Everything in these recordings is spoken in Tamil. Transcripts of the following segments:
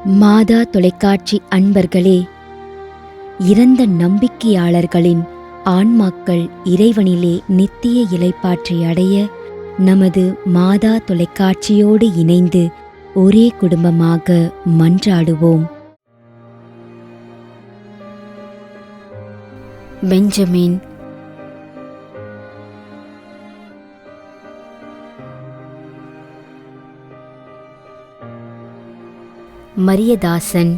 மாதா தொலைக்காட்சி அன்பர்களே, இறந்த நம்பிக்கையாளர்களின் ஆன்மாக்கள் இறைவனிலே நித்திய இளைப்பாற்றி அடைய நமது மாதா தொலைக்காட்சியோடு இணைந்து ஒரே குடும்பமாக மன்றாடுவோம். Benjamin, Mariyadasan,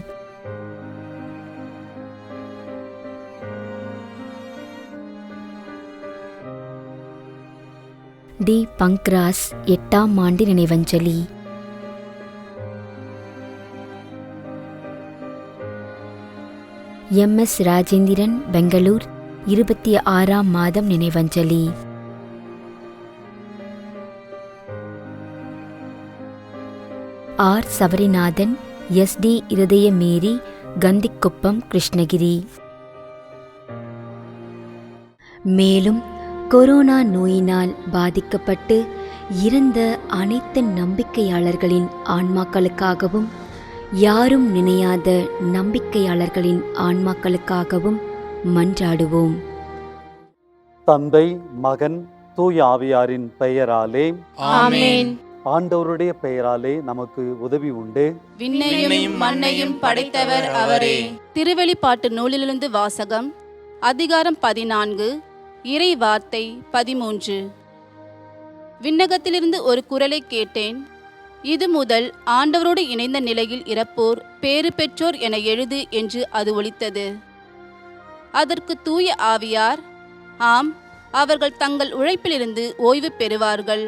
D. பங்க்ராஸ் 8ஆம் ஆண்டு நினைவஞ்சலி. MS ராஜேந்திரன், பெங்களூர் 26ஆம் மாதம் நினைவஞ்சலி. ஆர். சபரிநாதன், SD இருதய மேரி, கந்திக்குப்பம், கிருஷ்ணகிரி. மேலும் கொரோனா நோயினால் பாதிக்கப்பட்டு இறந்த அனைத்து நம்பிக்கையாளர்களின் ஆன்மாக்களுக்காகவும், யாரும் நினையாத நம்பிக்கையாளர்களின் ஆன்மாக்களுக்காகவும் மன்றாடுவோம். தந்தை, மகன், தூய ஆவியாரின் பெயராலே ஆமென். ஆண்டவருடைய பெயராலே நமக்கு உதவி உண்டு. விண்ணையும் மண்ணையும் படைத்தவர் அவரே. திருவெளிப்பாட்டு நூலிலிருந்து வாசகம். அதிகாரம் 14, இறை வார்த்தை 13. விண்ணகத்திலிருந்து ஒரு குரலை கேட்டேன். இது முதல் ஆண்டவரோடு இணைந்த நிலையில் இறப்போர் பேறு பெற்றோர் என எழுது என்று அது ஒலித்தது. அதற்கு தூய ஆவியார், ஆம், அவர்கள் தங்கள் உழைப்பிலிருந்து ஓய்வு பெறுவார்கள்,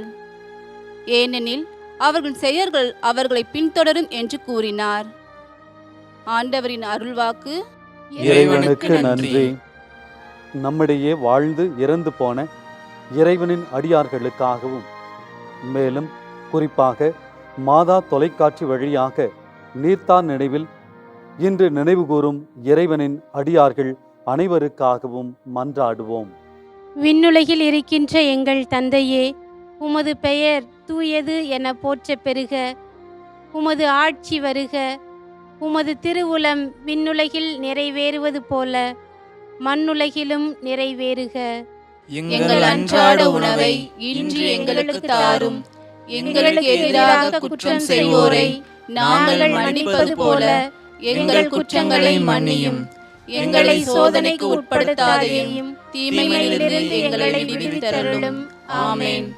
ஏனெனில் அவர்கள் செயல்கள் அவர்களை பின்தொடரும் என்று கூறினார். ஆண்டவரின் அருள்வாக்கு. இறைவனுக்கு நன்றி. நம்மிடையே வாழ்ந்து இறந்து போன இறைவனின் அடியார்களுக்காகவும், மேலும் குறிப்பாக மாதா தொலைக்காட்சி வழியாக நீர்த்தார் நினைவில் இன்று நினைவு கூறும் இறைவனின் அடியார்கள் அனைவருக்காகவும் மன்றாடுவோம். விண்ணுலகில் இருக்கின்ற எங்கள் தந்தையே, உமது பெயர் தூயது என போற்ற பெறுக. உமது ஆட்சி வருக. உமது திருவுளம் விண்ணுலகில் நிறைவேறுவது போல மண்ணுலகிலும் நிறைவேறுக. எங்கள் அன்றாட உணவை இன்று எங்களுக்கு தாரும். எங்களுக்கு எதிராக குற்றம் செய்வோரை நாங்கள் மன்னிப்பது போல எங்கள் குற்றங்களை மன்னியும். எங்களை சோதனைக்கு உட்படுத்தாதேயும், தீமையிலிருந்து எங்களை விடுவித்தருளும். ஆமென்.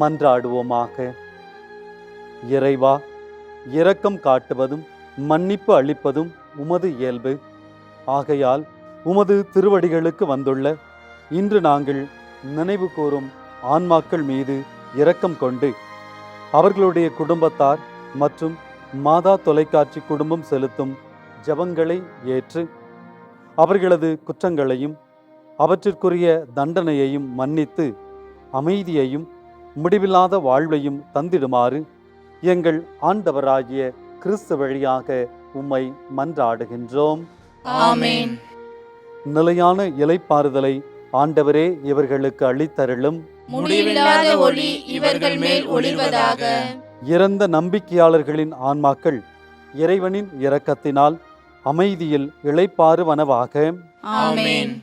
மன்றாடுவோமாக. இறைவா, இரக்கம் காட்டுவதும் மன்னிப்பு அளிப்பதும் உமது இயல்பு. ஆகையால் உமது திருவடிகளுக்கு வந்துள்ள இன்று நாங்கள் நினைவு கூறும் ஆன்மாக்கள் மீது இரக்கம் கொண்டு அவர்களுடைய குடும்பத்தார் மற்றும் மாதா தொலைக்காட்சி குடும்பம் செலுத்தும் ஜெபங்களை ஏற்று அவர்களது குற்றங்களையும் அவற்றிற்குரிய தண்டனையையும் மன்னித்து அமைதியையும் முடிவில்லாத வாழ்வையும் தந்திடுமாறு எங்கள் ஆண்டவராகிய கிறிஸ்து வழியாக உம்மை மன்றாடுகின்றோம். ஆமென். நிலையான இளைப்பாறுதலை ஆண்டவரே இவர்களுக்கு அளித்தருளும். முடிவில்லாத ஒளி இவர்கள் மேல் ஒளிர்வதாக. இறந்த நம்பிக்கையாளர்களின் ஆன்மாக்கள் இறைவனின் இரக்கத்தினால் அமைதியில் இளைப்பாறுவனவாக. ஆமென்.